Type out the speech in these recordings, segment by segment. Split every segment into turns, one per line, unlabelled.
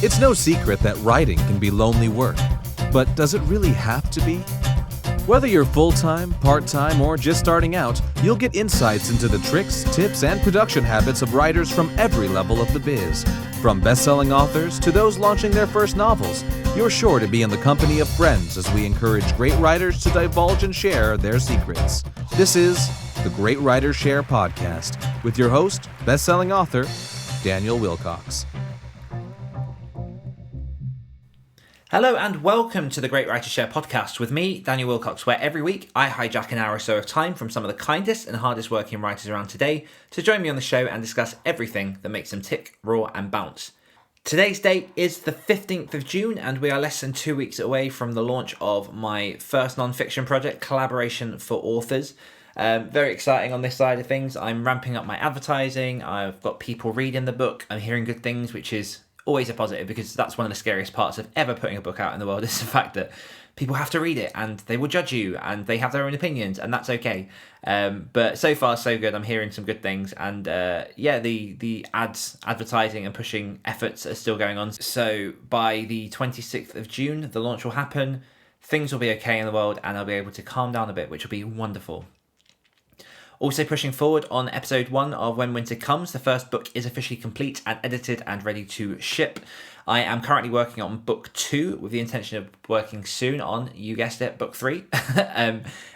It's no secret that writing can be lonely work, but does it really have to be? Whether you're full-time, part-time, or just starting out, you'll get insights into the tricks, tips, and production habits of writers from every level of the biz. From best-selling authors to those launching their first novels, you're sure to be in the company of friends as we encourage great writers to divulge and share their secrets. This is the Great Writers Share podcast with your host, best-selling author, Daniel Wilcox.
Hello and welcome to the Great Writers Share podcast with me, Daniel Wilcox, where every week I hijack an hour or so of time from some of the kindest and hardest working writers around today to join me on the show and discuss everything that makes them tick, roar and bounce. Today's date is the 15th of June and we are less than 2 weeks away from the launch of my first non-fiction project, Collaboration for Authors. Very exciting on this side of things. I'm ramping up my advertising, I've got people reading the book, I'm hearing good things, which is always a positive because that's one of the scariest parts of ever putting a book out in the world is the fact that people have to read it and they will judge you and they have their own opinions and that's okay. But so far so good. I'm hearing some good things and the advertising and pushing efforts are still going on. So by the 26th of June, the launch will happen. Things will be okay in the world and I'll be able to calm down a bit, which will be wonderful. Also pushing forward on episode 1 of When Winter Comes, the first book is officially complete and edited and ready to ship. I am currently working on book 2 with the intention of working soon on, you guessed it, book 3.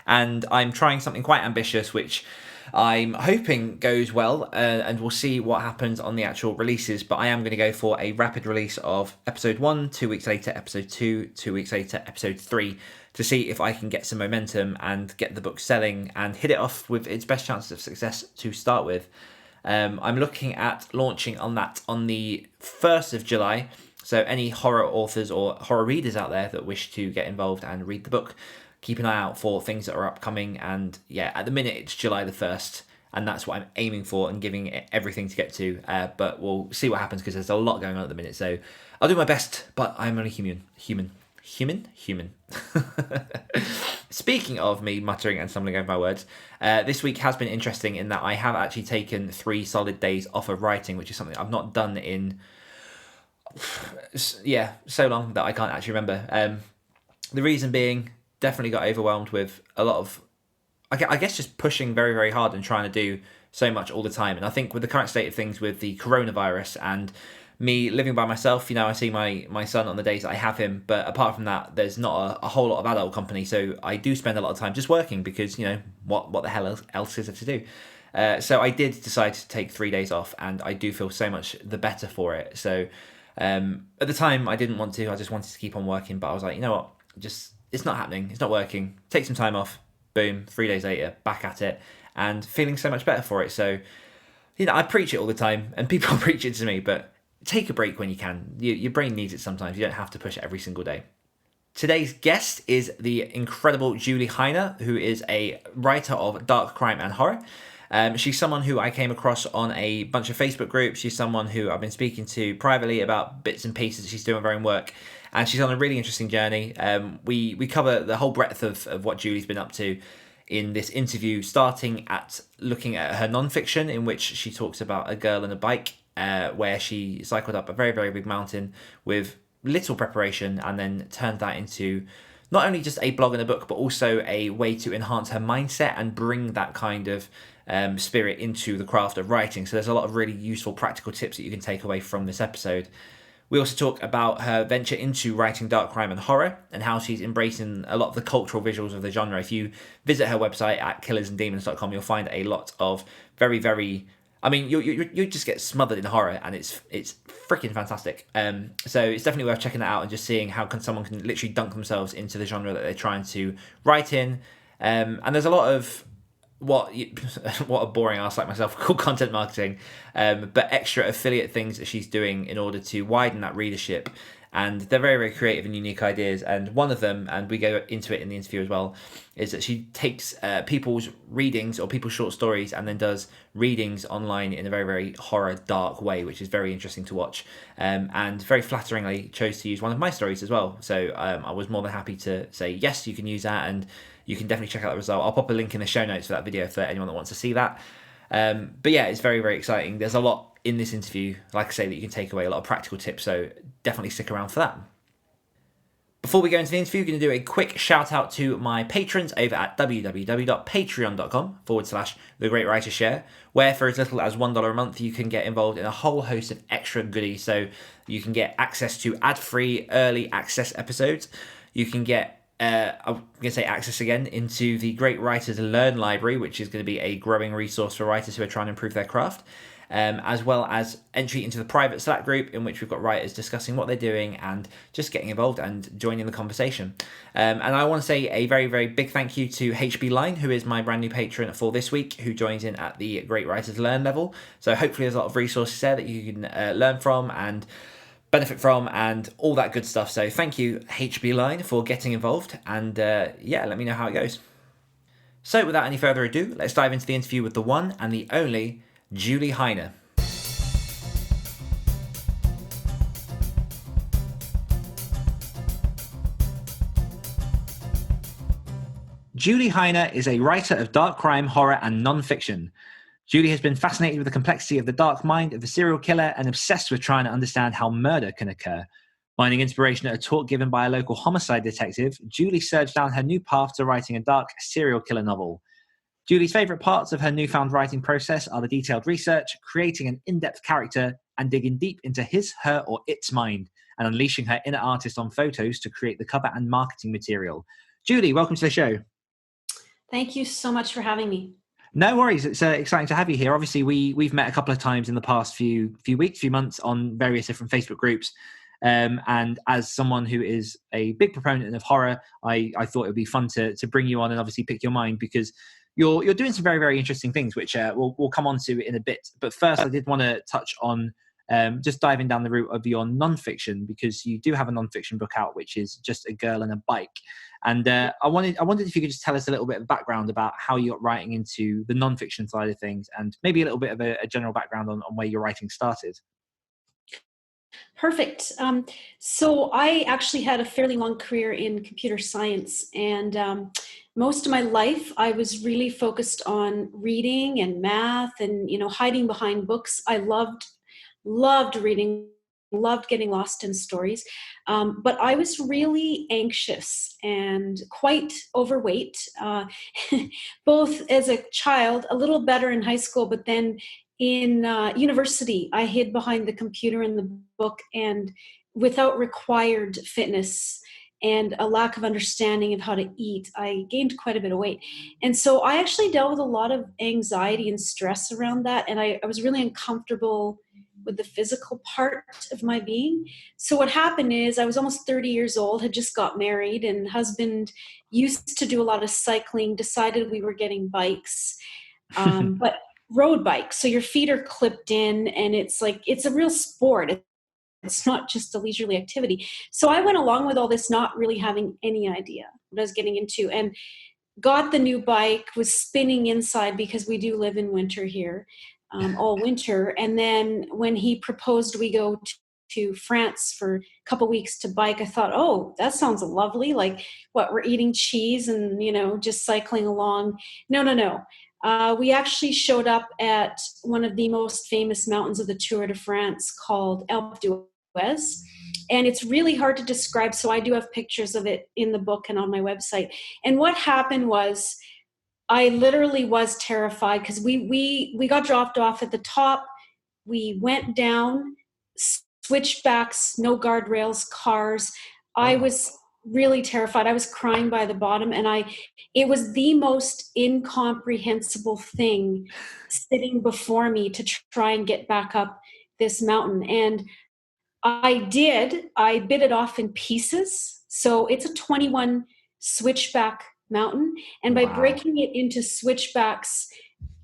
And I'm trying something quite ambitious, which I'm hoping goes well, and we'll see what happens on the actual releases. But I am going to go for a rapid release of episode 1, 2 weeks later, episode 2, 2 weeks later, episode 3, to see if I can get some momentum and get the book selling and hit it off with its best chances of success to start with. I'm looking at launching on that on the 1st of July. So any horror authors or horror readers out there that wish to get involved and read the book, keep an eye out for things that are upcoming. And yeah, at the minute it's July the 1st. And that's what I'm aiming for and giving it everything to get to. But we'll see what happens because there's a lot going on at the minute. So I'll do my best, but I'm only human. Speaking of me muttering and stumbling over my words, this week has been interesting in that I have actually taken 3 solid days off of writing, which is something I've not done in so long that I can't actually remember. The reason being, definitely got overwhelmed with a lot of, I guess, just pushing very, very hard and trying to do so much all the time. And I think with the current state of things with the coronavirus and me living by myself, I see my son on the days that I have him, but apart from that, there's not a whole lot of adult company, so I do spend a lot of time just working because, what the hell else is there to do? So I did decide to take 3 days off, and I do feel so much the better for it. So at the time, I didn't want to, I just wanted to keep on working, but I was like, you know what, it's not happening, it's not working, take some time off, boom, 3 days later, back at it, and feeling so much better for it. So, I preach it all the time, and people preach it to me, but take a break when you can. Your brain needs it sometimes. You don't have to push it every single day. Today's guest is the incredible Julie Hiner, who is a writer of dark crime and horror. She's someone who I came across on a bunch of Facebook groups. She's someone who I've been speaking to privately about bits and pieces that she's doing her own work. And she's on a really interesting journey. We cover the whole breadth of what Julie's been up to in this interview, starting at looking at her non-fiction, in which she talks about a girl and a bike, where she cycled up a very, very big mountain with little preparation and then turned that into not only just a blog and a book, but also a way to enhance her mindset and bring that kind of spirit into the craft of writing. So there's a lot of really useful practical tips that you can take away from this episode. We also talk about her venture into writing dark crime and horror and how she's embracing a lot of the cultural visuals of the genre. If you visit her website at killersanddemons.com, you'll find a lot of very, very... you just get smothered in horror, and it's freaking fantastic. So it's definitely worth checking that out and just seeing how someone can literally dunk themselves into the genre that they're trying to write in. And there's a lot of what a boring ass like myself call content marketing, but extra affiliate things that she's doing in order to widen that readership. And they're very, very creative and unique ideas. And one of them, and we go into it in the interview as well, is that she takes people's readings or people's short stories and then does readings online in a very, very horror dark way, which is very interesting to watch. And very flatteringly chose to use one of my stories as well. So I was more than happy to say, yes, you can use that. And you can definitely check out the result. I'll pop a link in the show notes for that video for anyone that wants to see that. But yeah, it's very, very exciting. There's a lot in this interview, like I say, that you can take away, a lot of practical tips. So definitely stick around for that. Before we go into the interview, we're going to do a quick shout out to my patrons over at www.patreon.com/The Great Writer Share, where for as little as $1 a month, you can get involved in a whole host of extra goodies. So you can get access to ad-free early access episodes. You can get I'm going to say access again into the Great Writers Learn Library, which is going to be a growing resource for writers who are trying to improve their craft. As well as entry into the private Slack group, in which we've got writers discussing what they're doing and just getting involved and joining the conversation. And I want to say a very, very big thank you to HB Line, who is my brand new patron for this week, who joins in at the Great Writers Learn level. So hopefully there's a lot of resources there that you can learn from and benefit from and all that good stuff. So thank you, HB Line, for getting involved. And yeah, let me know how it goes. So without any further ado, let's dive into the interview with the one and the only Julie Heiner. Julie Heiner is a writer of dark crime, horror, and non-fiction. Julie has been fascinated with the complexity of the dark mind of the serial killer and obsessed with trying to understand how murder can occur. Finding inspiration at a talk given by a local homicide detective, Julie surged down her new path to writing a dark serial killer novel. Julie's favourite parts of her newfound writing process are the detailed research, creating an in-depth character, and digging deep into his, her, or its mind, and unleashing her inner artist on photos to create the cover and marketing material. Julie, welcome to the show.
Thank you so much for having me.
No worries. It's exciting to have you here. Obviously, we've met a couple of times in the past few weeks, few months on various different Facebook groups. And as someone who is a big proponent of horror, I thought it would be fun to bring you on and obviously pick your mind, because you're doing some very, very interesting things, which we'll come on to in a bit. But first, I did want to touch on just diving down the route of your nonfiction, because you do have a nonfiction book out, which is Just a Girl and a Bike. And I wondered if you could just tell us a little bit of background about how you got writing into the nonfiction side of things, and maybe a little bit of a general background on where your writing started.
Perfect. So I actually had a fairly long career in computer science, and most of my life I was really focused on reading and math and, hiding behind books. I loved reading, loved getting lost in stories. But I was really anxious and quite overweight, both as a child, a little better in high school, but then in university, I hid behind the computer and the book, and without required fitness and a lack of understanding of how to eat, I gained quite a bit of weight. And so I actually dealt with a lot of anxiety and stress around that. And I was really uncomfortable with the physical part of my being. So what happened is I was almost 30 years old, had just got married, and husband used to do a lot of cycling, decided we were getting bikes, but road bikes. So your feet are clipped in, and it's a real sport. It's not just a leisurely activity. So I went along with all this, not really having any idea what I was getting into, and got the new bike, was spinning inside because we do live in winter here, all winter. And then when he proposed we go to France for a couple weeks to bike, I thought, oh, that sounds lovely. Like, what, we're eating cheese and, just cycling along. No. We actually showed up at one of the most famous mountains of the Tour de France called Alpe d'Huez. And it's really hard to describe, so I do have pictures of it in the book and on my website. And what happened was, I literally was terrified, because we got dropped off at the top. We went down, switchbacks, no guardrails, cars. I was really terrified. I was crying by the bottom, and it was the most incomprehensible thing sitting before me to try and get back up this mountain. And I bit it off in pieces. So it's a 21 switchback mountain. And by breaking it into switchbacks,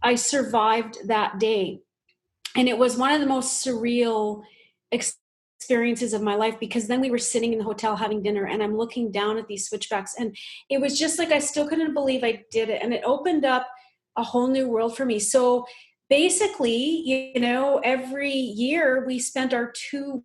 I survived that day. And it was one of the most surreal experiences of my life, because then we were sitting in the hotel having dinner, and I'm looking down at these switchbacks, and it was just like I still couldn't believe I did it. And it opened up a whole new world for me. So basically, every year we spent our 2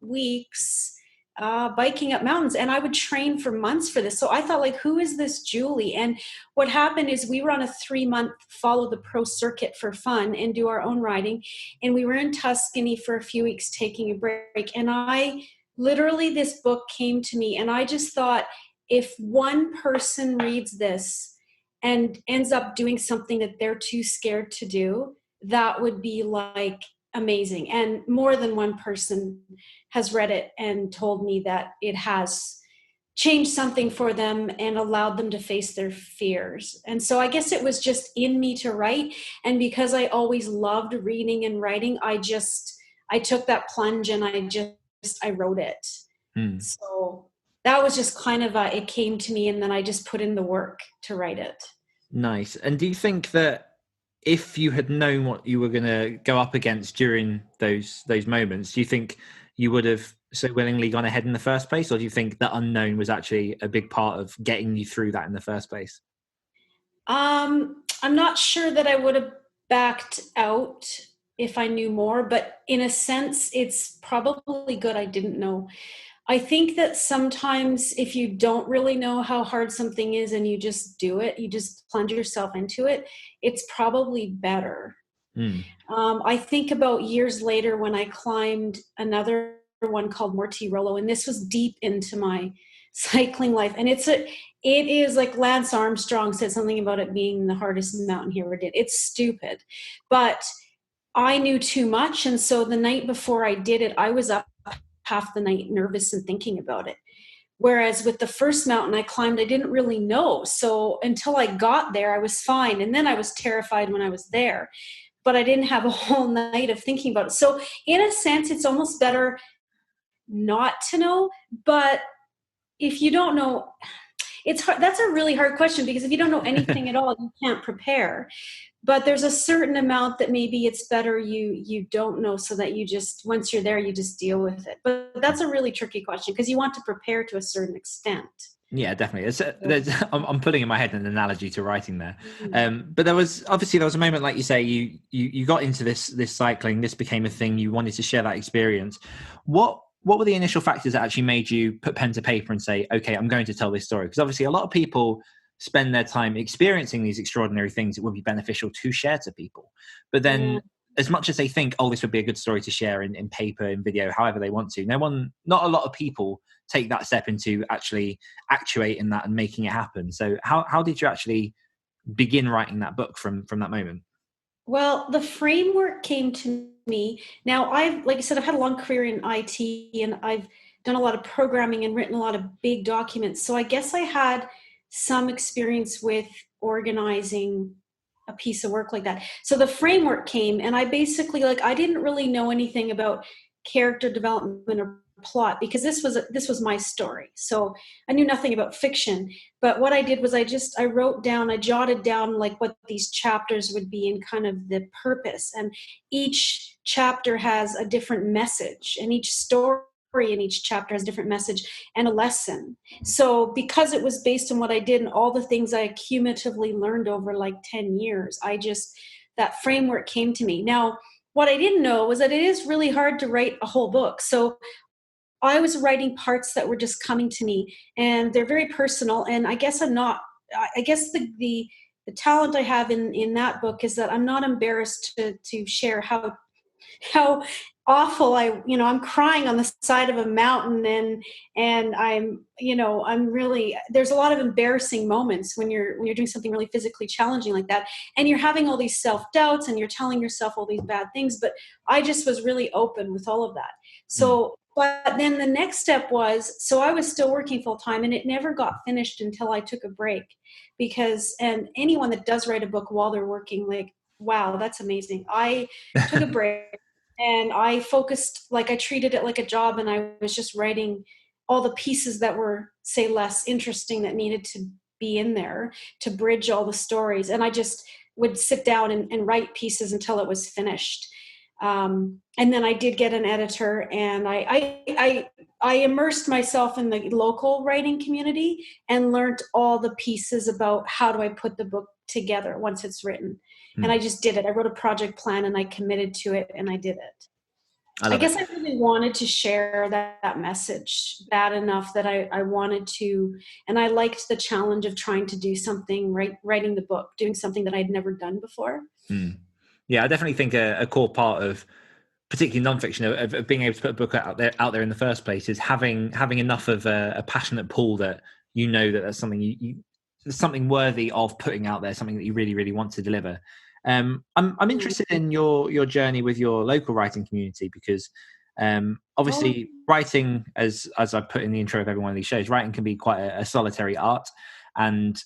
weeks biking up mountains, and I would train for months for this. So I thought, like, who is this Julie? And what happened is we were on a 3-month follow the pro circuit for fun and do our own riding. And we were in Tuscany for a few weeks taking a break. And I literally, this book came to me, and I just thought, if one person reads this and ends up doing something that they're too scared to do, that would be like amazing. And more than one person has read it and told me that it has changed something for them and allowed them to face their fears. And so I guess it was just in me to write. And because I always loved reading and writing, I took that plunge and I wrote it. So that was just kind of it came to me, and then I just put in the work to write it.
Nice. And do you think that if you had known what you were going to go up against during those moments, do you think you would have so willingly gone ahead in the first place? Or do you think the unknown was actually a big part of getting you through that in the first place?
I'm not sure that I would have backed out if I knew more, but in a sense, it's probably good I didn't know. I think that sometimes if you don't really know how hard something is and you just do it, you just plunge yourself into it, it's probably better. I think about years later when I climbed another one called Mortirolo, and this was deep into my cycling life. And it is like Lance Armstrong said something about it being the hardest mountain he ever did. It's stupid, but I knew too much. And so the night before I did it, I was up half the night nervous and thinking about it. Whereas with the first mountain I climbed, I didn't really know. So until I got there, I was fine. And then I was terrified when I was there, but I didn't have a whole night of thinking about it. So in a sense, it's almost better not to know. But if you don't know, it's hard. That's a really hard question, because if you don't know anything at all, you can't prepare. But there's a certain amount that maybe it's better you don't know, so that you just, once you're there, you just deal with it. But that's a really tricky question, because you want to prepare to a certain extent.
Yeah, definitely. I'm putting in my head an analogy to writing there. But there was a moment, like you say, you got into this cycling, this became a thing, you wanted to share that experience. What were the initial factors that actually made you put pen to paper and say, okay, I'm going to tell this story? Because obviously a lot of people spend their time experiencing these extraordinary things that would be beneficial to share to people. But then as much as they think, oh, this would be a good story to share in paper, in video, however they want to, not a lot of people take that step into actually actuating that and making it happen. So how did you actually begin writing that book from that moment?
Well, the framework came to me. Now, like I said, I've had a long career in IT, and I've done a lot of programming and written a lot of big documents. So I guess I had some experience with organizing a piece of work like that. So the framework came, and I basically, I didn't really know anything about character development or plot, because this was my story. So I knew nothing about fiction. But what I did was I jotted down like what these chapters would be and kind of the purpose. And each chapter has a different message, and each story in each chapter has a different message and a lesson. So because it was based on what I did and all the things I cumulatively learned over like 10 years, that framework came to me. Now, what I didn't know was that it is really hard to write a whole book. So I was writing parts that were just coming to me, and they're very personal. And I guess the talent I have in that book is that I'm not embarrassed to share how awful I'm crying on the side of a mountain, and I'm really, there's a lot of embarrassing moments when you're doing something really physically challenging like that, and you're having all these self-doubts and you're telling yourself all these bad things. But I just was really open with all of that. So but then the next step was, so I was still working full time, and it never got finished until I took a break, and anyone that does write a book while they're working, like, wow, that's amazing. I took a break. And I focused, I treated it like a job, and I was just writing all the pieces that were, say, less interesting that needed to be in there to bridge all the stories. And I just would sit down and write pieces until it was finished. And then I did get an editor, and I immersed myself in the local writing community and learned all the pieces about how do I put the book together once it's written. And I just did it. I wrote a project plan, and I committed to it, and I did it.
I
I
love it.
guess I really wanted to share that message bad enough that I wanted to, and I liked the challenge of trying to do something, writing the book, doing something that I'd never done before.
Yeah, I definitely think a core part of particularly nonfiction of being able to put a book out there in the first place is having enough of a passionate pull that you know that that's something you something worthy of putting out there, something that you really really want to deliver. I'm interested in your journey with your local writing community because obviously writing, as I put in the intro of every one of these shows, writing can be quite a solitary art, and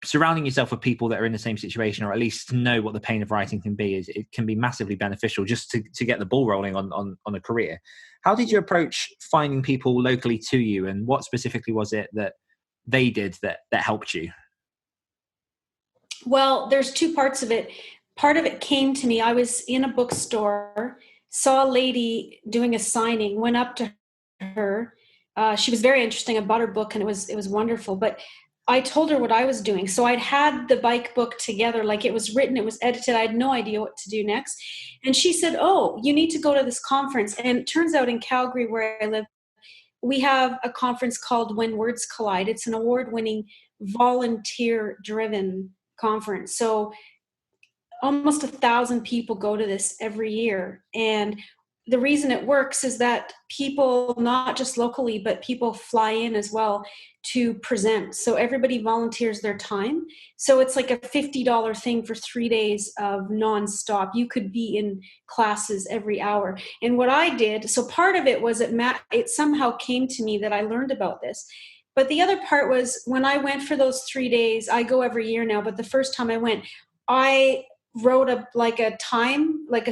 surrounding yourself with people that are in the same situation, or at least know what the pain of writing can be, is it can be massively beneficial just to get the ball rolling on a career. How did you approach finding people locally to you, and what specifically was it that they did that helped you?
Well, there's two parts of it. Part of it came to me. I was in a bookstore, saw a lady doing a signing, went up to her. She was very interesting. I bought her book, and it was wonderful. But I told her what I was doing. So I'd had the bike book together, like it was written, it was edited. I had no idea what to do next. And she said, "Oh, you need to go to this conference." And it turns out in Calgary, where I live, we have a conference called When Words Collide. It's an award-winning, volunteer-driven conference. So almost 1,000 people go to this every year. And the reason it works is that people, not just locally, but people fly in as well to present. So everybody volunteers their time. So it's like a $50 thing for 3 days of nonstop. You could be in classes every hour. And what I did, so part of it was it somehow came to me that I learned about this. But the other part was when I went for those 3 days, I go every year now, but the first time I went, I wrote a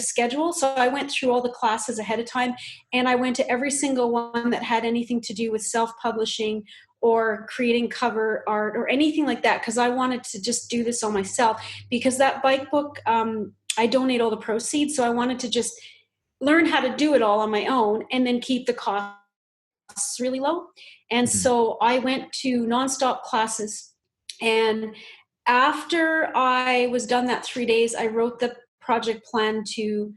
schedule. So I went through all the classes ahead of time, and I went to every single one that had anything to do with self-publishing or creating cover art or anything like that, because I wanted to just do this all myself, because that bike book, I donate all the proceeds. So I wanted to just learn how to do it all on my own and then keep the costs really low. And so I went to nonstop classes, and after I was done that 3 days, I wrote the project plan to,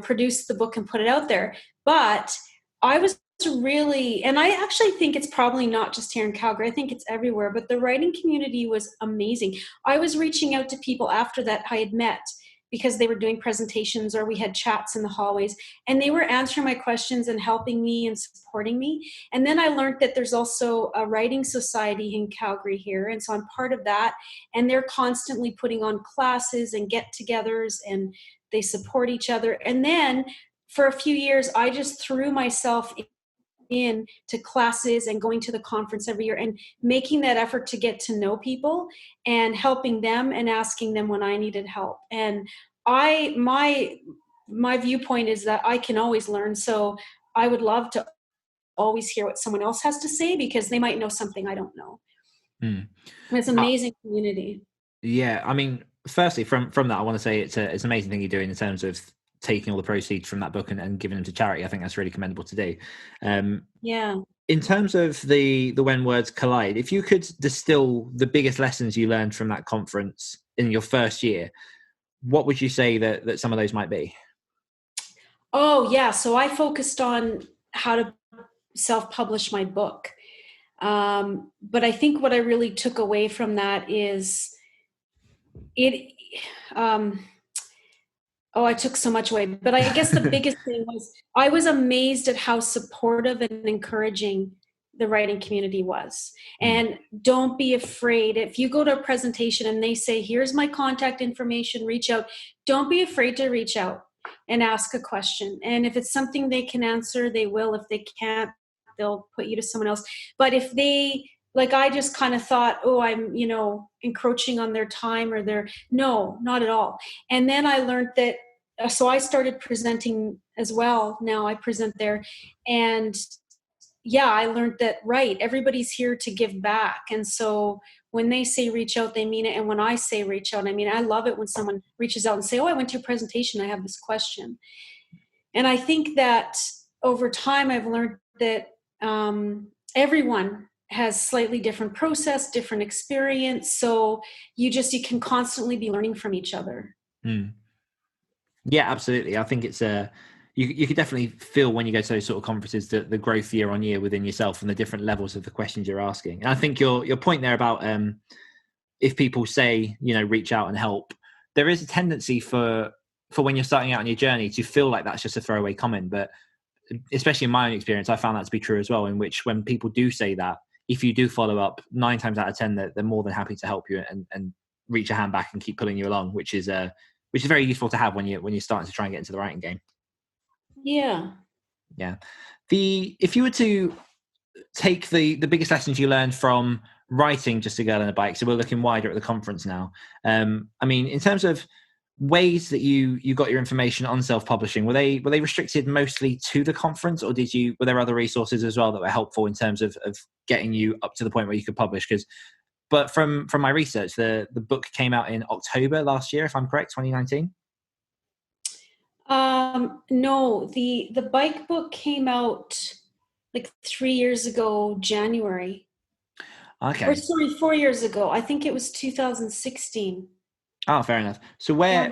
produce the book and put it out there. But I was really, and I actually think it's probably not just here in Calgary, I think it's everywhere, but the writing community was amazing. I was reaching out to people after that I had met because they were doing presentations or we had chats in the hallways, and they were answering my questions and helping me and supporting me. And then I learned that there's also a writing society in Calgary here, and so I'm part of that, and they're constantly putting on classes and get-togethers, and they support each other. And then for a few years I just threw myself in to classes and going to the conference every year and making that effort to get to know people and helping them and asking them when I needed help. And my viewpoint is that I can always learn. So I would love to always hear what someone else has to say, because they might know something I don't know. It's an amazing community.
Yeah, I mean, firstly, from that, I want to say it's an amazing thing you're doing in terms of taking all the proceeds from that book and giving them to charity. I think that's really commendable to do.
Yeah.
In terms of the When Words Collide, if you could distill the biggest lessons you learned from that conference in your first year, what would you say that some of those might be?
Oh, yeah. So I focused on how to self-publish my book. But I think what I really took away from that is it, I took so much away, but I guess the biggest thing was I was amazed at how supportive and encouraging the writing community was. And don't be afraid. If you go to a presentation and they say, "Here's my contact information, reach out," don't be afraid to reach out and ask a question. And if it's something they can answer, they will. If they can't, they'll put you to someone else. But if they, like, I just kind of thought, "Oh, I'm, encroaching on their time or no, not at all." And then I learned that, so I started presenting as well. Now I present there. And yeah, I learned that, right, everybody's here to give back. And so when they say reach out, they mean it. And when I say reach out, I mean, I love it when someone reaches out and say, "Oh, I went to your presentation, I have this question." And I think that over time, I've learned that everyone has slightly different process, different experience. So you can constantly be learning from each other.
Yeah, absolutely. I think it's you could definitely feel when you go to those sort of conferences the growth year on year within yourself and the different levels of the questions you're asking. And I think your point there about if people say, reach out and help, there is a tendency for when you're starting out on your journey to feel like that's just a throwaway comment. But especially in my own experience, I found that to be true as well, in which when people do say that, if you do follow up, 9 times out of 10, they're more than happy to help you and reach a hand back and keep pulling you along, which is very useful to have when you're starting to try and get into the writing game.
Yeah.
If you were to take the biggest lessons you learned from writing Just a Girl and a Bike, so we're looking wider at the conference now. I mean, in terms of ways that you got your information on self-publishing, were they restricted mostly to the conference, or were there other resources as well that were helpful in terms of getting you up to the point where you could publish? But from my research, the book came out in October last year, if I'm correct, 2019.
No, the bike book came out like 3 years ago, January.
Okay.
Or sorry, 4 years ago. I think it was 2016.
Oh, fair enough. So where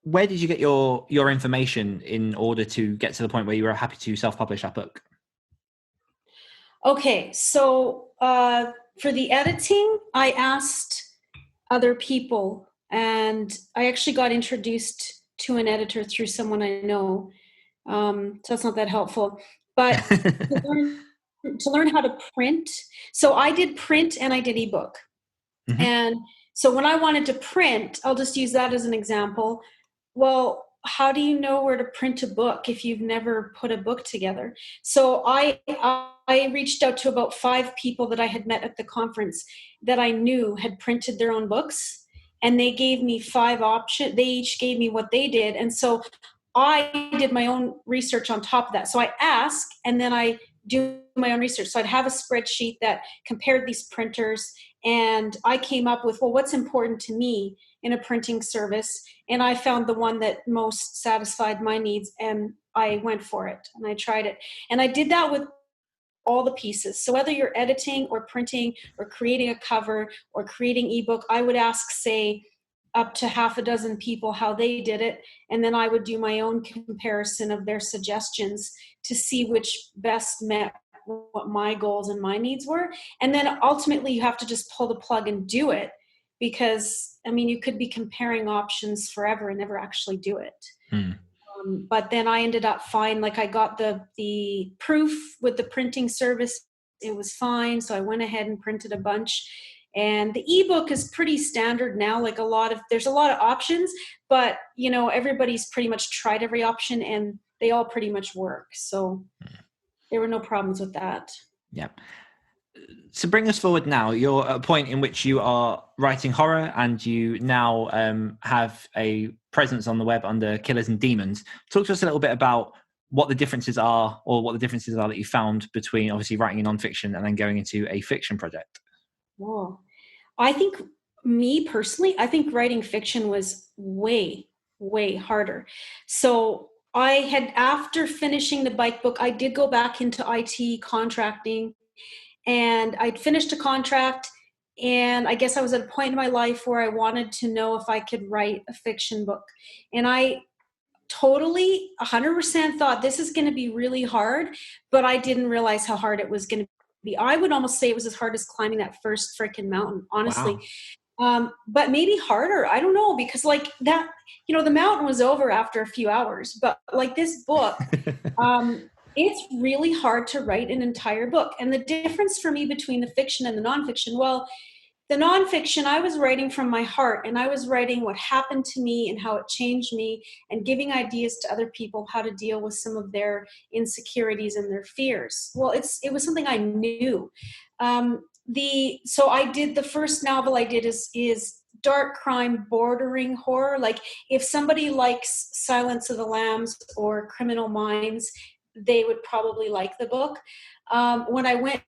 did you get your information in order to get to the point where you were happy to self-publish that book?
Okay, so for the editing, I asked other people, and I actually got introduced to an editor through someone I know. So that's not that helpful. But to learn how to print, so I did print and I did ebook. Mm-hmm. And so when I wanted to print, I'll just use that as an example. Well, how do you know where to print a book if you've never put a book together? So I reached out to about 5 people that I had met at the conference that I knew had printed their own books, and they gave me 5 options. They each gave me what they did. And so I did my own research on top of that. So I ask, and then I do my own research. So I'd have a spreadsheet that compared these printers, and I came up with, well, what's important to me in a printing service? And I found the one that most satisfied my needs, and I went for it, and I tried it. And I did that with all the pieces. So whether you're editing or printing or creating a cover or creating ebook, I would ask, say, up to 6 people how they did it. And then I would do my own comparison of their suggestions to see which best met what my goals and my needs were. And then ultimately you have to just pull the plug and do it, because I mean, you could be comparing options forever and never actually do it. But then I ended up fine. Like I got the proof with the printing service. It was fine. So I went ahead and printed a bunch. And the ebook is pretty standard now. Like there's a lot of options, but everybody's pretty much tried every option and they all pretty much work. So there were no problems with that.
Yeah. So bring us forward now. You're at a point in which you are writing horror, and you now have a presence on the web under Killers and Demons. Talk to us a little bit about what the differences are, or what the differences are that you found between obviously writing a nonfiction and then going into a fiction project.
Oh, I think me personally, I think writing fiction was way, way harder. So I had, after finishing the bike book, I did go back into IT contracting, and I'd finished a contract, and I guess I was at a point in my life where I wanted to know if I could write a fiction book. And I totally 100% thought this is going to be really hard, but I didn't realize how hard it was going to be. I would almost say it was as hard as climbing that first freaking mountain, honestly. Wow. But maybe harder. I don't know, because like that, the mountain was over after a few hours, but like this book, it's really hard to write an entire book. And the difference for me between the fiction and the nonfiction, well, the nonfiction, I was writing from my heart, and I was writing what happened to me and how it changed me, and giving ideas to other people how to deal with some of their insecurities and their fears. Well, it was something I knew. So I did, the first novel I did is dark crime bordering horror. Like if somebody likes Silence of the Lambs or Criminal Minds, they would probably like the book. When I went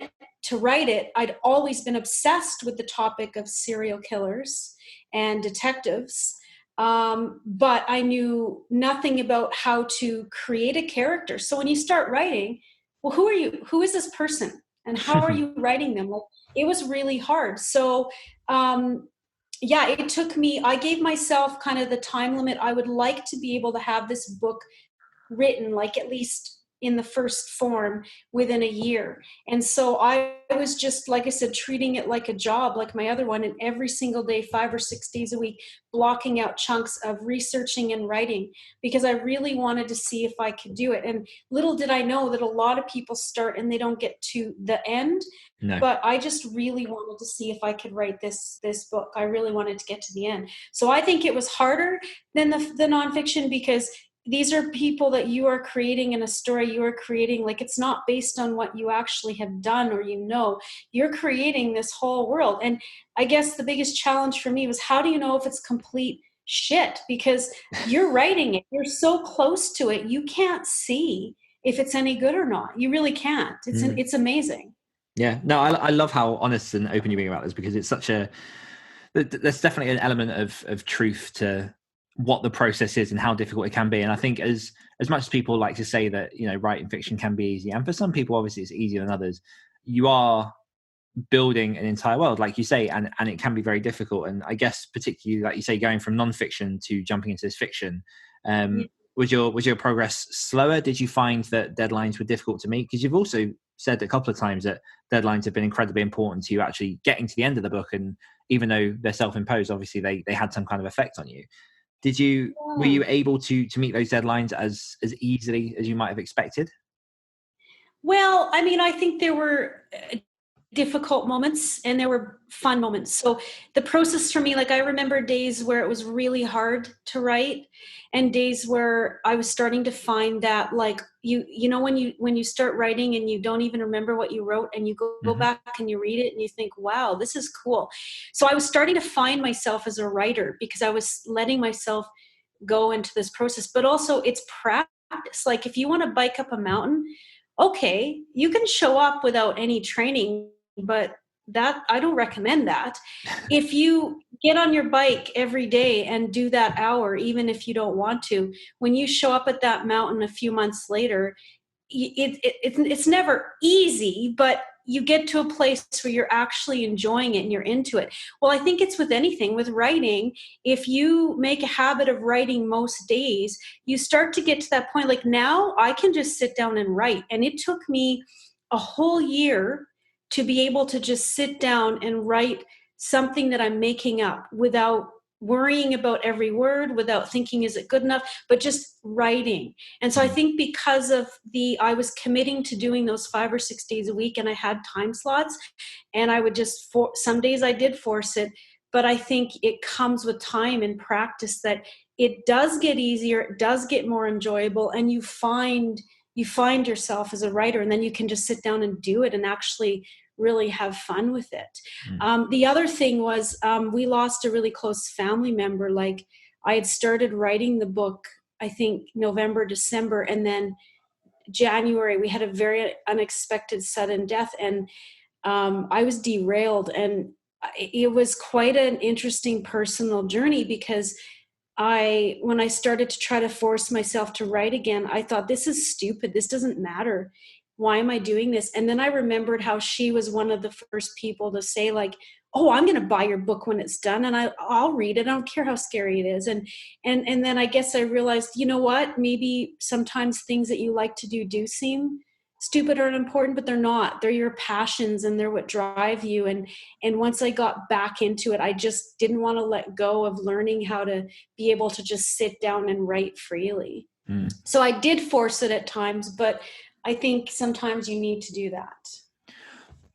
to write it, I'd always been obsessed with the topic of serial killers and detectives, but I knew nothing about how to create a character. So when you start writing, well, who are you? Who is this person? And how are you writing them? Well, it was really hard. So it took me, I gave myself kind of the time limit. I would like to be able to have this book written, like at least in the first form, within a year. And so I was just, like I said, treating it like a job, like my other one, and every single day, 5 or 6 days a week, blocking out chunks of researching and writing, because I really wanted to see if I could do it. And little did I know that a lot of people start and they don't get to the end.
No.
But I just really wanted to see if I could write this book. I really wanted to get to the end. So I think it was harder than the nonfiction, because these are people that you are creating in a story you are creating. Like, it's not based on what you actually have done or, you're creating this whole world. And I guess the biggest challenge for me was, how do you know if it's complete shit? Because you're writing it, you're so close to it, you can't see if it's any good or not. You really can't. It's amazing.
Yeah, no, I love how honest and open you're being about this, because it's there's definitely an element of truth to what the process is and how difficult it can be. And I think as much as people like to say that, writing fiction can be easy, and for some people obviously it's easier than others, you are building an entire world, like you say, and it can be very difficult. And I guess particularly, like you say, going from non-fiction to jumping into this fiction, was your progress slower? Did you find that deadlines were difficult to meet? Because you've also said a couple of times that deadlines have been incredibly important to you actually getting to the end of the book, and even though they're self-imposed, obviously they had some kind of effect on you. Were you able to meet those deadlines as easily as you might have expected?
Well, I mean, I think there were difficult moments and there were fun moments. So the process for me, like, I remember days where it was really hard to write, and days where I was starting to find that, like, when you start writing and you don't even remember what you wrote, and you go back and you read it and you think, wow, this is cool. So I was starting to find myself as a writer, because I was letting myself go into this process. But also, it's practice. Like, if you want to bike up a mountain, okay, you can show up without any training, but that, I don't recommend that. If you get on your bike every day and do that hour, even if you don't want to, when you show up at that mountain a few months later, it's never easy, but you get to a place where you're actually enjoying it and you're into it. Well, I think it's with anything. With writing, if you make a habit of writing most days, you start to get to that point. Like, now I can just sit down and write. And it took me a whole year to be able to just sit down and write something that I'm making up without worrying about every word, without thinking, is it good enough, but just writing. And so I think because of I was committing to doing those 5 or 6 days a week, and I had time slots, and I would just, some days I did force it, but I think it comes with time and practice that it does get easier, it does get more enjoyable, and you find yourself as a writer, and then you can just sit down and do it and actually really have fun with it. The other thing was, we lost a really close family member. Like, I had started writing the book, I think November, December, and then January we had a very unexpected sudden death, and I was derailed, and it was quite an interesting personal journey, because when I started to try to force myself to write again, I thought, this is stupid. This doesn't matter. Why am I doing this? And then I remembered how she was one of the first people to say, like, oh, I'm going to buy your book when it's done, and I'll read it. I don't care how scary it is. And then I guess I realized, you know what? Maybe sometimes things that you like to do seem stupid or unimportant, but they're not. They're your passions, and they're what drive you. And once I got back into it, I just didn't want to let go of learning how to be able to just sit down and write freely. So I did force it at times, but I think sometimes you need to do that.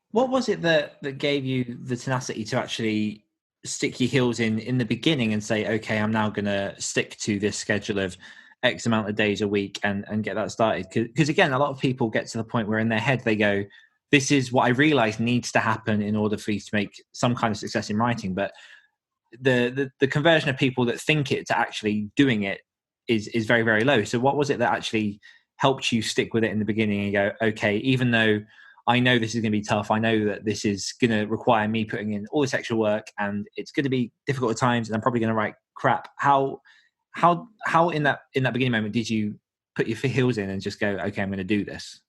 What was it that gave you the tenacity to actually stick your heels in the beginning and say, okay, I'm now going to stick to this schedule of X amount of days a week and get that started? Because again, a lot of people get to the point where in their head they go, this is what I realize needs to happen in order for you to make some kind of success in writing. But the conversion of people that think it to actually doing it is very, very low. So what was it that actually helped you stick with it in the beginning and go, okay, even though I know this is going to be tough, I know that this is going to require me putting in all this extra work, and it's going to be difficult at times, and I'm probably going to write crap. How in that beginning moment did you put your heels in and just go, okay, I'm going to do this?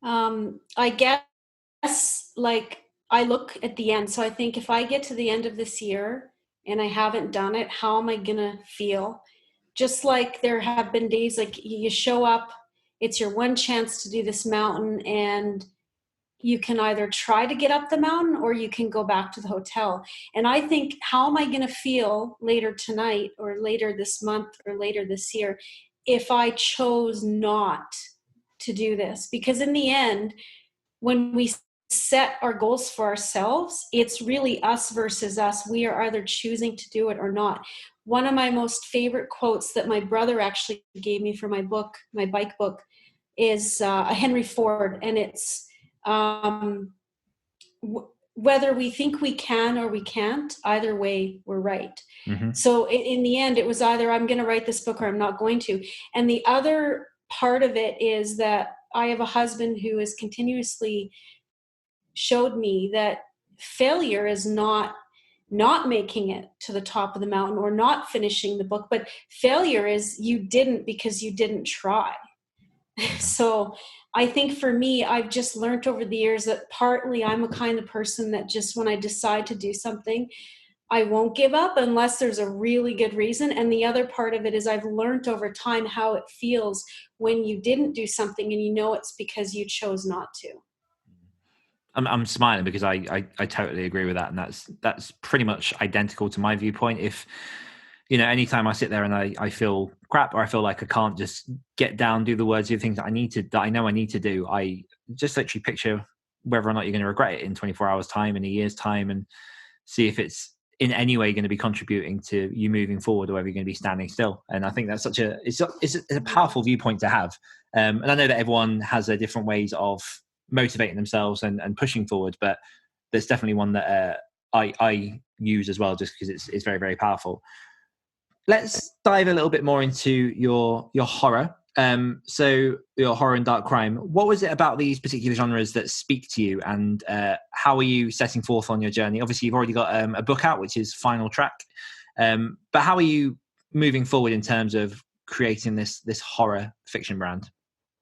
I guess, like, I look at the end. So I think, if I get to the end of this year and I haven't done it, how am I going to feel? just like there have been days like you show up, it's your one chance to do this mountain, and you can either try to get up the mountain or you can go back to the hotel. And I think, how am I going to feel later tonight or later this month or later this year if I chose not to do this? Because in the end, when we set our goals for ourselves, it's really us versus us. We are either choosing to do it or not. One of my most favorite quotes that my brother actually gave me for my book, my bike book, is a Henry Ford, and it's whether we think we can or we can't, either way, we're right.
Mm-hmm.
So in the end, it was either I'm going to write this book or I'm not going to. And the other part of it is that I have a husband who has continuously showed me that failure is not making it to the top of the mountain or not finishing the book, but failure is you didn't because you didn't try. So I think for me, I've just learned over the years that partly I'm a kind of person that just when I decide to do something, I won't give up unless there's a really good reason. And the other part of it is I've learned over time how it feels when you didn't do something and you know it's because you chose not to.
I'm smiling because I totally agree with that. And that's pretty much identical to my viewpoint. If, anytime I sit there and I feel crap or I feel like I can't just get down, do the words, do the things that I know I need to do, I just literally picture whether or not you're going to regret it in 24 hours time, in a year's time, and see if it's in any way going to be contributing to you moving forward or whether you're going to be standing still. And I think that's it's a powerful viewpoint to have. And I know that everyone has their different ways of motivating themselves and pushing forward, but there's definitely one that I use as well, just because it's very, very powerful. Let's dive a little bit more into your horror. So your horror and dark crime. What was it about these particular genres that speak to you, and how are you setting forth on your journey? Obviously, you've already got a book out, which is Final Track. But how are you moving forward in terms of creating this horror fiction brand?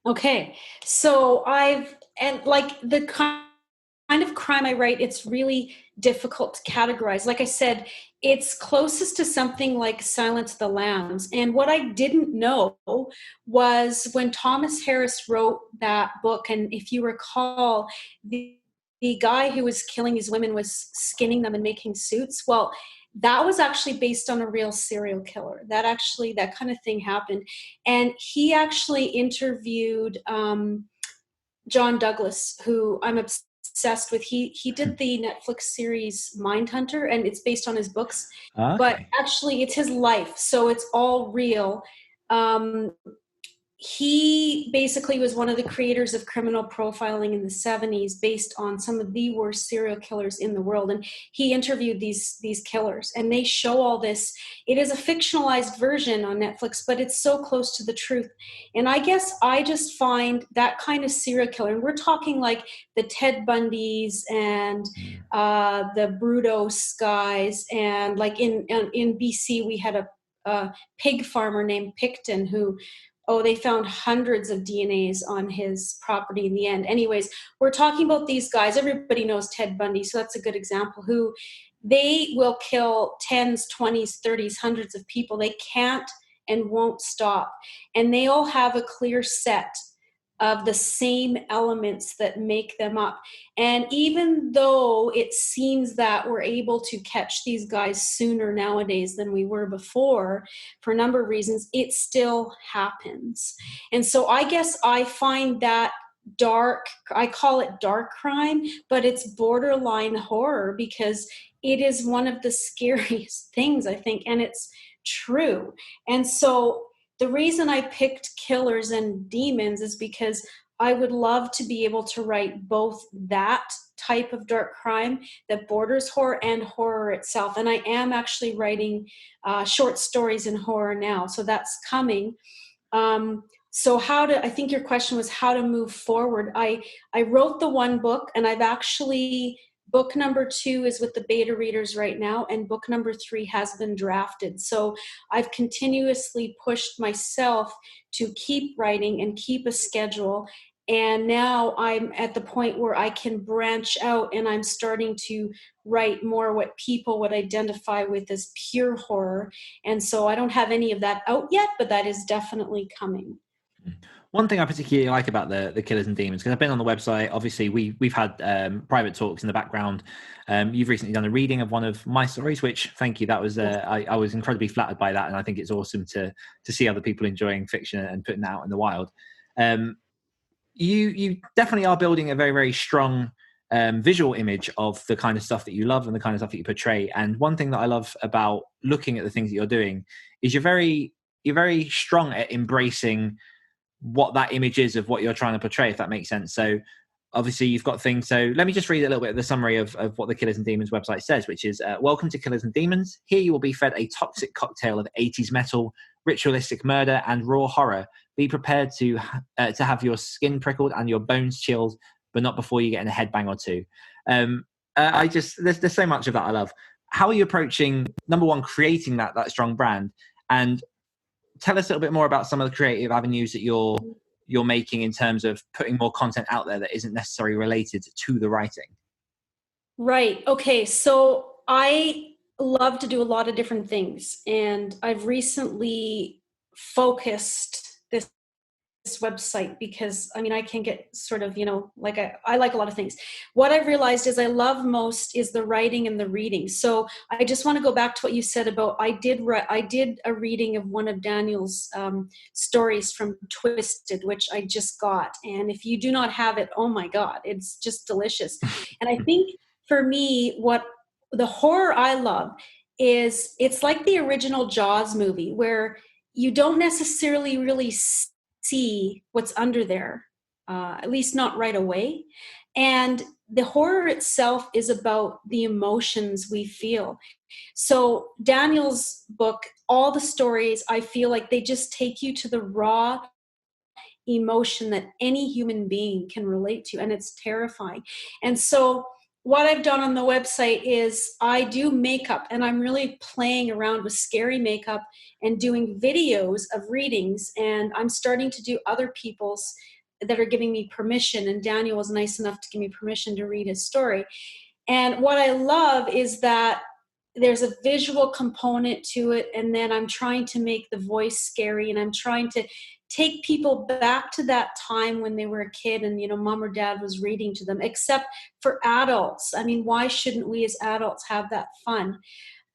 Okay, so the kind of crime I write, it's really difficult to categorize. Like I said, it's closest to something like Silence of the Lambs. And what I didn't know was when Thomas Harris wrote that book, and if you recall, the guy who was killing these women was skinning them and making suits. Well, that was actually based on a real serial killer. That kind of thing happened. And he actually interviewed John Douglas, who I'm obsessed with. He did the Netflix series Mindhunter, and it's based on his books.
Okay.
But actually it's his life, so it's all real. He basically was one of the creators of criminal profiling in the 70s based on some of the worst serial killers in the world. And he interviewed these killers, and they show all this. It is a fictionalized version on Netflix, but it's so close to the truth. And I guess I just find that kind of serial killer, and we're talking like the Ted Bundys and the Brudos guys. And like in BC, we had a pig farmer named Picton who, they found hundreds of DNAs on his property in the end. Anyways, we're talking about these guys. Everybody knows Ted Bundy, so that's a good example, who they will kill 10s, 20s, 30s, hundreds of people. They can't and won't stop. And they all have a clear set of the same elements that make them up. And even though it seems that we're able to catch these guys sooner nowadays than we were before, for a number of reasons, it still happens. And so I guess I find that I call it dark crime, but it's borderline horror because it is one of the scariest things, I think, and it's true. And so the reason I picked killers and demons is because I would love to be able to write both that type of dark crime that borders horror and horror itself. And I am actually writing short stories in horror now, so that's coming. So I think your question was how to move forward. I wrote the one book, and I've actually, book number 2 is with the beta readers right now, and book number 3 has been drafted. So I've continuously pushed myself to keep writing and keep a schedule. And now I'm at the point where I can branch out, and I'm starting to write more what people would identify with as pure horror. And so I don't have any of that out yet, but that is definitely coming.
One thing I particularly like about the Killers and Demons, because I've been on the website, obviously we've had private talks in the background. You've recently done a reading of one of my stories, which, thank you, that was I was incredibly flattered by that, and I think it's awesome to see other people enjoying fiction and putting that out in the wild. You definitely are building a very, very strong visual image of the kind of stuff that you love and the kind of stuff that you portray. And one thing that I love about looking at the things that you're doing is you're very strong at embracing what that image is of what you're trying to portray, if that makes sense. So obviously you've got things. So let me just read a little bit of the summary of what the Killers and Demons website says, which is, welcome to Killers and Demons. Here you will be fed a toxic cocktail of 80s metal, ritualistic murder, and raw horror. Be prepared to have your skin prickled and your bones chilled, but not before you get in a headbang or two. There's so much of that I love. How are you approaching, number one, creating that strong brand? And tell us a little bit more about some of the creative avenues that you're making in terms of putting more content out there that isn't necessarily related to the writing.
Right. Okay. So I love to do a lot of different things, and I've recently focused this website because I can get sort of, like I like a lot of things. What I've realized is I love most is the writing and the reading. So I just want to go back to what you said about, I did a reading of one of Daniel's stories from Twisted, which I just got. And if you do not have it, oh my God, it's just delicious. And I think for me, what the horror I love is it's like the original Jaws movie, where you don't necessarily really see what's under there, at least not right away. And the horror itself is about the emotions we feel. So Daniel's book, all the stories, I feel like they just take you to the raw emotion that any human being can relate to, and it's terrifying. And so what I've done on the website is I do makeup, and I'm really playing around with scary makeup and doing videos of readings, and I'm starting to do other people's that are giving me permission, and Daniel was nice enough to give me permission to read his story. And what I love is that there's a visual component to it, and then I'm trying to make the voice scary, and I'm trying to take people back to that time when they were a kid and, mom or dad was reading to them, except for adults. Why shouldn't we as adults have that fun?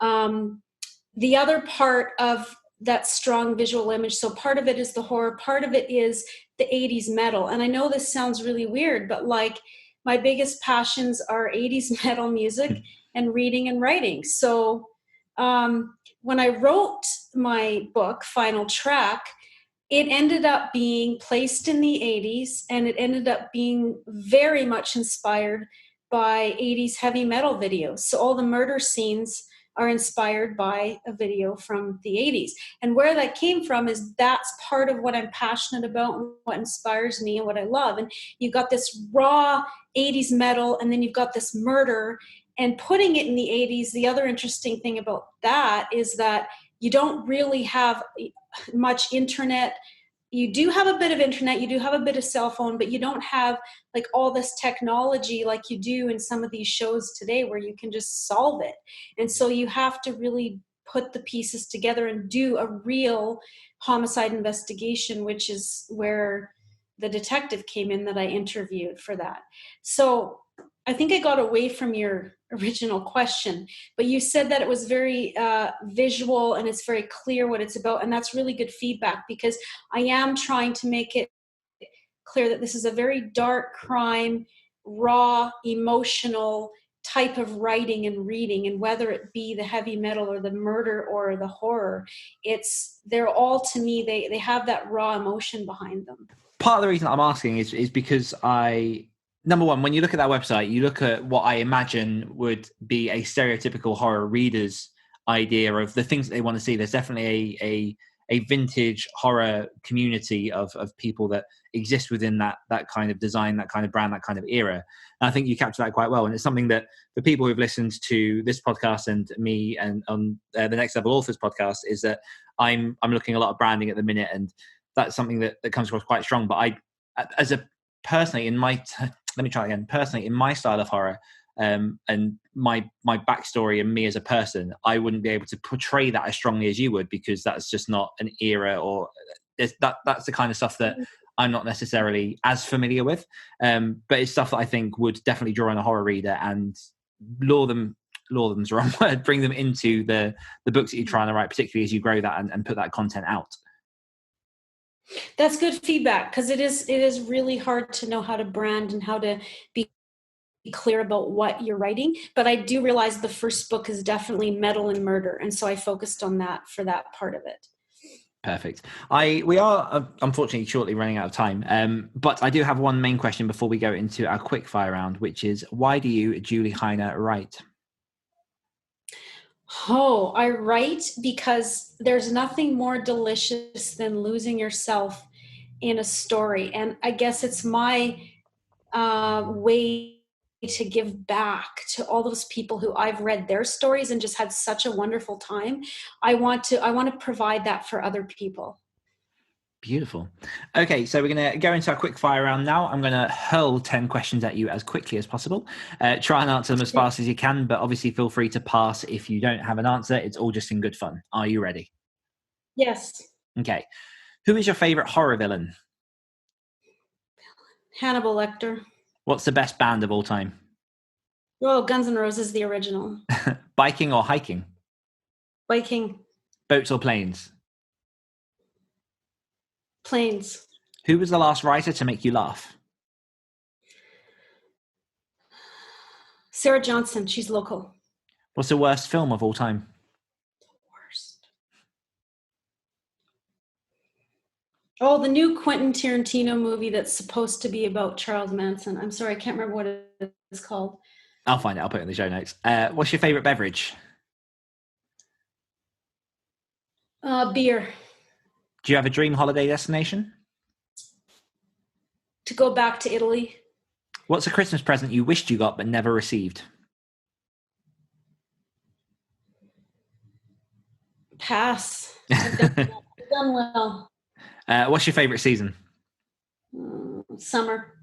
The other part of that strong visual image, so part of it is the horror, part of it is the 80s metal. And I know this sounds really weird, but like my biggest passions are 80s metal music and reading and writing. So when I wrote my book, Final Track, it ended up being placed in the 80s, and it ended up being very much inspired by 80s heavy metal videos. So all the murder scenes are inspired by a video from the 80s. And where that came from is that's part of what I'm passionate about and what inspires me and what I love. And you've got this raw 80s metal, and then you've got this murder, and putting it in the 80s. The other interesting thing about that is that you don't really have much internet. You do have a bit of internet, you do have a bit of cell phone, but you don't have like all this technology like you do in some of these shows today where you can just solve it. And so you have to really put the pieces together and do a real homicide investigation, which is where the detective came in that I interviewed for that. So I think I got away from your original question, but you said that it was very visual and it's very clear what it's about. And that's really good feedback, because I am trying to make it clear that this is a very dark crime, raw, emotional type of writing and reading. And whether it be the heavy metal or the murder or the horror, they're all, to me, they have that raw emotion behind them.
Part of the reason I'm asking is because number one, when you look at that website, you look at what I imagine would be a stereotypical horror reader's idea of the things that they want to see. There's definitely a vintage horror community of people that exist within that kind of design, that kind of brand, that kind of era. And I think you capture that quite well. And it's something that the people who've listened to this podcast and me and on the Next Level Authors podcast is that I'm looking a lot of branding at the minute, and that's something that comes across quite strong. But as a personally, let me try again. Personally, in my style of horror, and my backstory and me as a person, I wouldn't be able to portray that as strongly as you would, because that's just not an era, or that's the kind of stuff that I'm not necessarily as familiar with. But it's stuff that I think would definitely draw in a horror reader and lure them's the wrong word, bring them into the books that you're trying to write, particularly as you grow that and put that content out.
That's good feedback, because it is really hard to know how to brand and how to be clear about what you're writing. But I do realize the first book is definitely metal and murder, and so I focused on that for that part of it.
Perfect. We are unfortunately shortly running out of time, but I do have one main question before we go into our quickfire round, which is, why do you, Julie Heiner, write?
Oh, I write because there's nothing more delicious than losing yourself in a story. And I guess it's my way to give back to all those people who I've read their stories and just had such a wonderful time. I want to provide that for other people. Beautiful.
Okay, so we're going to go into our quick fire round now. I'm going to hurl 10 questions at you as quickly as possible. Try and answer them as fast as you can, but obviously feel free to pass if you don't have an answer. It's all just in good fun. Are you ready?
Yes.
Okay. Who is your favorite horror villain?
Hannibal Lecter.
What's the best band of all time?
Oh, Guns N' Roses, the original.
Biking or hiking?
Biking.
Boats or planes?
Planes.
Who was the last writer to make you laugh?
Sarah Johnson. She's local.
What's the worst film of all time?
The worst. Oh, the new Quentin Tarantino movie that's supposed to be about Charles Manson. I'm sorry, I can't remember what it's called.
I'll find it. I'll put it in the show notes. What's your favorite beverage?
Beer.
Do you have a dream holiday destination?
To go back to Italy.
What's a Christmas present you wished you got but never received?
Pass. I've done well.
What's your favorite season?
Summer.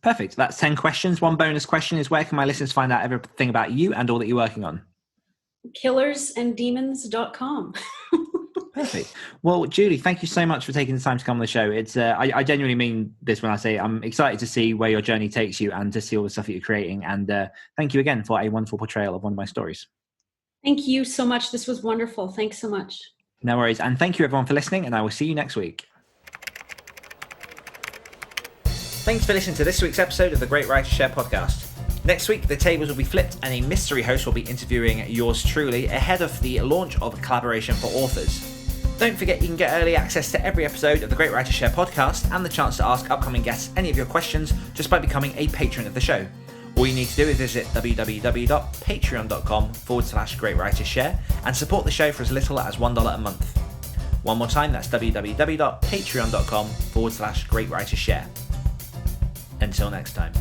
Perfect. That's 10 questions. One bonus question is, where can my listeners find out everything about you and all that you're working on?
killersanddemons.com.
Perfect. Well, Julie, thank you so much for taking the time to come on the show. It's I genuinely mean this when I say I'm excited to see where your journey takes you and to see all the stuff that you're creating. And thank you again for a wonderful portrayal of one of my stories.
Thank you so much. This was wonderful. Thanks so much.
No worries. And thank you everyone for listening, and I will see you next week. Thanks for listening to this week's episode of the Great Writers Share podcast. Next week, the tables will be flipped and a mystery host will be interviewing yours truly ahead of the launch of a collaboration for authors. Don't forget you can get early access to every episode of the Great Writers Share podcast and the chance to ask upcoming guests any of your questions just by becoming a patron of the show. All you need to do is visit www.patreon.com/Great Writers Share and support the show for as little as $1 a month. One more time, that's www.patreon.com/Great Writers Share. Until next time.